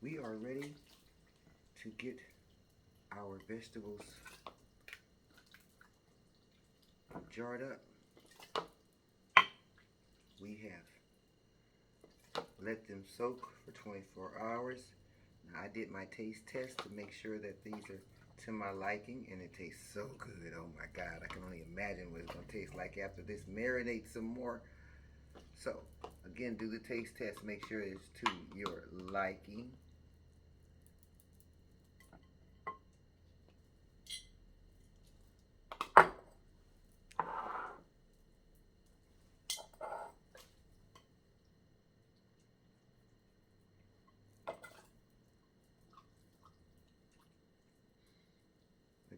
We are ready to get our vegetables jarred up. We have let them soak for 24 hours. Now, I did my taste test to make sure that these are to my liking, and it tastes so good. Oh my God, I can only imagine what it's going to taste like after this marinates some more. So, again, do the taste test. Make sure it's to your liking.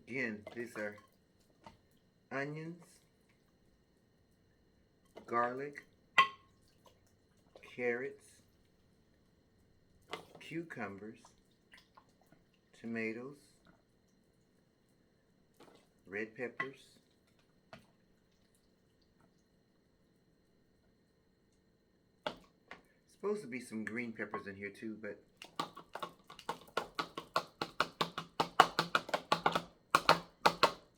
Again, these are onions, garlic, carrots, cucumbers, tomatoes, red peppers, supposed to be some green peppers in here too, but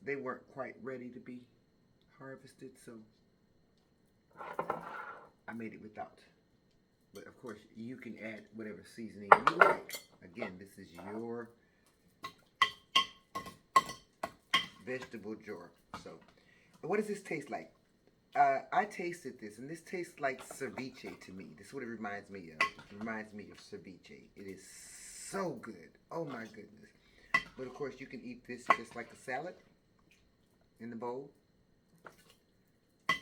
they weren't quite ready to be harvested, so I made it without. But of course, you can add whatever seasoning you like. Again, this is your vegetable jar. So, what does this taste like? I tasted this, and this tastes like ceviche to me. This is what it reminds me of. It reminds me of ceviche. It is so good. Oh my goodness. But of course, you can eat this just like a salad in the bowl.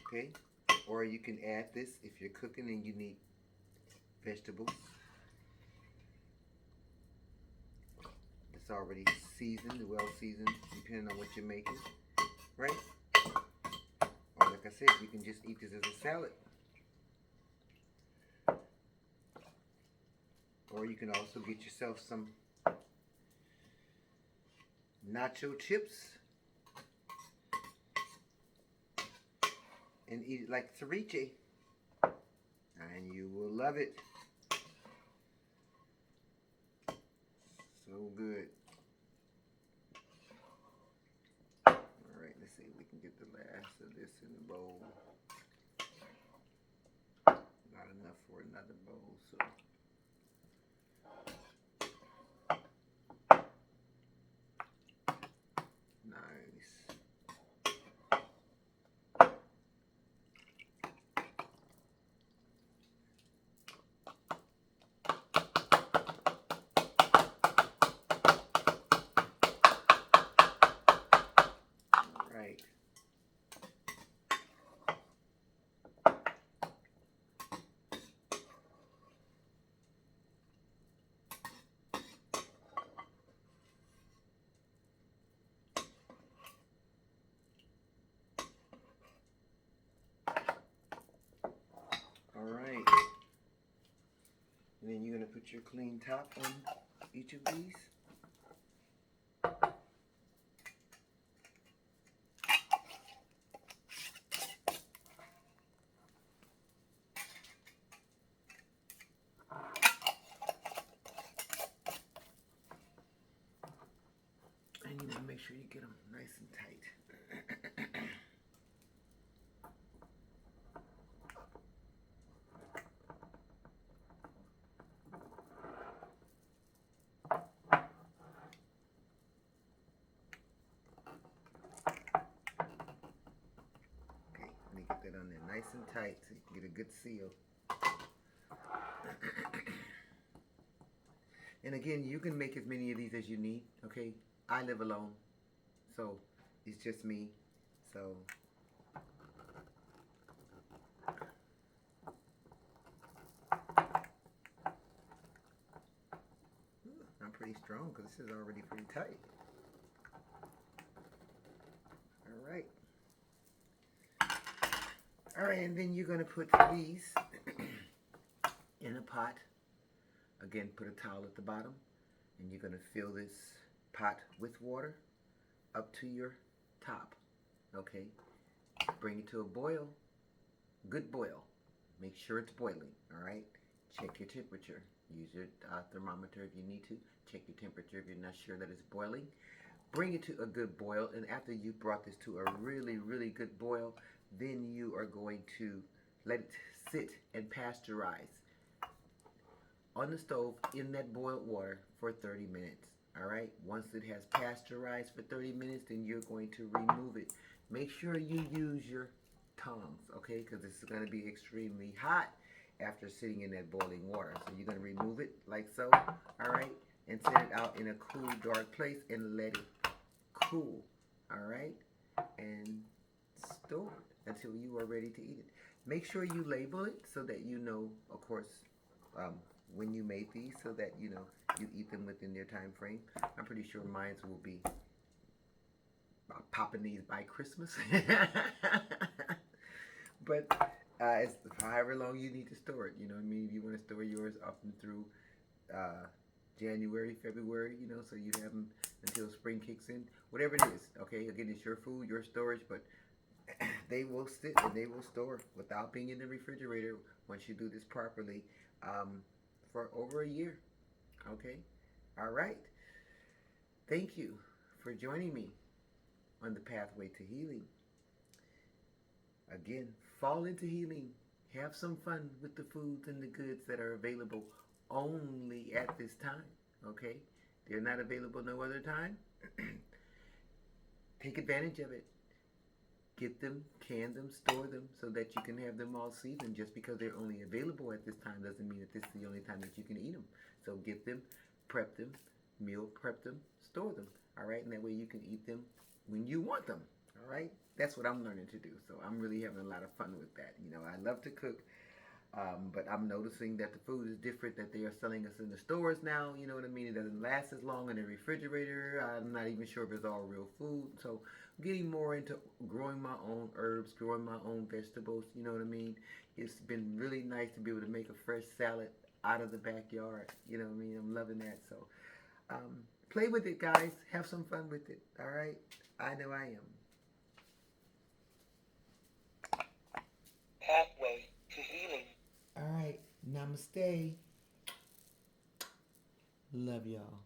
Okay? Or you can add this if you're cooking and you need vegetables. It's already seasoned, well seasoned, depending on what you're making. Right? Or like I said, you can just eat this as a salad. Or you can also get yourself some nacho chips and eat it like ceviche. And you will love it. So good. Alright, let's see if we can get the last of this in the bowl. Not enough for another bowl, so. Nice. Alright. Alright. And then you're going to put your clean top on each of these. And you want to make sure you get them nice and tight. Okay, let me get that on there nice and tight so you can get a good seal. And again, you can make as many of these as you need, okay? I live alone, so it's just me, so. I'm pretty strong because this is already pretty tight. Alright. Alright, and then you're going to put these in a pot. Again, put a towel at the bottom, and you're going to fill this pot with water up to your top, okay? Bring it to a boil, good boil. Make sure it's boiling, all right? check your temperature. Use your thermometer if you need to. Check your temperature if you're not sure that it's boiling. Bring it to a good boil, and after you brought this to a really, really good boil, then you are going to let it sit and pasteurize on the stove in that boiled water for 30 minutes. All right, once it has pasteurized for 30 minutes, then you're going to remove it. Make sure you use your tongs, okay, because this is going to be extremely hot after sitting in that boiling water. So you're going to remove it like so, all right, and set it out in a cool, dark place and let it cool, all right, and store it until you are ready to eat it. Make sure you label it so that you know, of course, um, when you made these, so that you know you eat them within their time frame. I'm pretty sure mine will be popping these by Christmas. But it's however long you need to store it. You know what I mean? If you want to store yours up and through January, February, you know, so you have them until spring kicks in. Whatever it is, okay? Again, it's your food, your storage, but they will sit and they will store without being in the refrigerator once you do this properly for over a year. Okay? All right. Thank you for joining me on the pathway to healing. Again, fall into healing. Have some fun with the foods and the goods that are available only at this time. Okay? They're not available no other time. Take advantage of it. Get them, can them, store them so that you can have them all season. Just because they're only available at this time doesn't mean that this is the only time that you can eat them. So get them, prep them, meal prep them, store them. All right, and that way you can eat them when you want them. All right, that's what I'm learning to do. So I'm really having a lot of fun with that. You know, I love to cook. But I'm noticing that the food is different that they are selling us in the stores now. You know what I mean? It doesn't last as long in the refrigerator. I'm not even sure if it's all real food. So I'm getting more into growing my own herbs, growing my own vegetables. You know what I mean? It's been really nice to be able to make a fresh salad out of the backyard. You know what I mean? I'm loving that. So play with it, guys. Have some fun with it. All right? I know I am. Pathway to healing. All right. Namaste. Love y'all.